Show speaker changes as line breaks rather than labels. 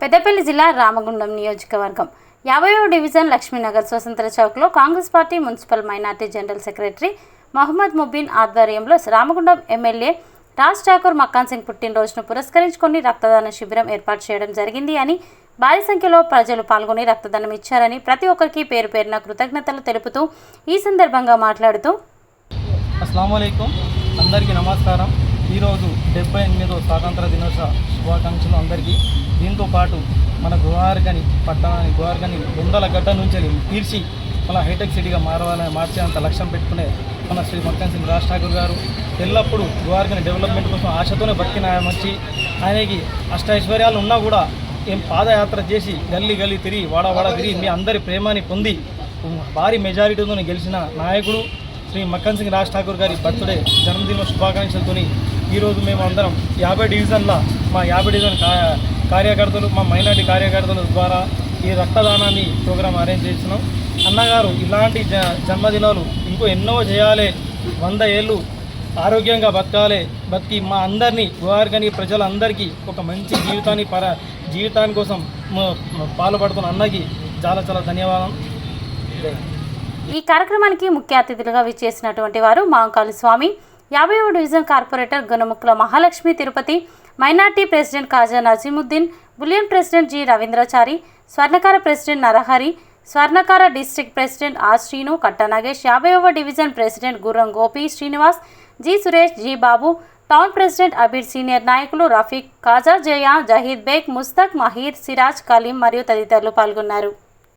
పెద్దపల్లి జిల్లా రామగుండం నియోజకవర్గం 50వ డివిజన్ లక్ష్మీనగర్ స్వతంత్ర చౌక్లో Congress party municipal minority general secretary Mohammed Mubeen ఆధ్వర్యంలో రామగుండం ఎమ్మెల్యే రాజ్ ఠాకూర్ మక్కాన్ సింగ్ పుట్టినరోజును పురస్కరించుకొని రక్తదాన శిబిరం ఏర్పాటు చేయడం జరిగింది అని భారీ సంఖ్యలో ప్రజలు పాల్గొని రక్తదానం ఇచ్చారని ప్రతి ఒక్కరికి పేరు పేరున కృతజ్ఞతలు తెలుపుతూ ఈ సందర్భంగా మాట్లాడుతూ
అస్సలాము అలైకుం అందరికీ నమస్కారం. ఈరోజు 78వ స్వాతంత్ర దినోత్సవ శుభాకాంక్షలు అందరికీ. దీంతో పాటు మన గోవార్గని పట్టణాన్ని గోవార్గని 100 గడ్డ నుంచి తీర్చి మళ్ళీ హైటెక్ సిటీగా మార్చేంత లక్ష్యం పెట్టుకునే మన శ్రీ మక్కాన్ సింగ్ రాజ్ ఠాకూర్ గారు ఎల్లప్పుడూ గోవార్గని డెవలప్మెంట్ కోసం ఆశతోనే బతికిన ఆయన వచ్చి ఆయనకి అష్టైశ్వర్యాలు ఉన్నా కూడా పాదయాత్ర చేసి గల్లీ తిరిగి వాడ తిరిగి మీ అందరి ప్రేమని పొంది భారీ మెజారిటీతో గెలిచిన నాయకుడు శ్రీ మక్కాన్ సింగ్ రాజ్ ఠాకూర్ గారి బర్త్డే జన్మదిన శుభాకాంక్షలతో ఈరోజు మేము అందరం 50 డివిజన్ల మా 50 డివిజన్ కార్యకర్తలు మా మైనార్టీ కార్యకర్తల ద్వారా ఈ రక్తదానాన్ని ప్రోగ్రాం అరేంజ్ చేస్తున్నాం. అన్నగారు ఇలాంటి జన్మదినాలు ఇంకో ఎన్నో చేయాలి, 100 ఏళ్ళు ఆరోగ్యంగా బతికి మా అందరినీ గోవార్గని ప్రజలందరికీ ఒక మంచి జీవితాని కోసం పాల్పడుతున్న అన్నకి చాలా ధన్యవాదాలు.
ఈ కార్యక్రమానికి ముఖ్య అతిథులుగా విచ్చేసినటువంటి వారు మాంకాళి స్వామి, 50వ division corporator Gunamukkula Mahalakshmi Tirupati, minority president Khaja Najeemuddin, bullion president G Ravindrachari, స్వర్ణకార ప్రెసిడెంట్ నరహరి, స్వర్ణకార district president R Srinu, Katta Nagesh, 50వ division president Gurram Gopi Srinivas, G Suresh, G Babu, town president Abeer, senior నాయకులు రఫీక్, కాజా జయా, జహీద్ బేగ్, ముస్తక్, మహీర్, సిరాజ్, కలీం మరియు తదితరులు పాల్గొన్నారు.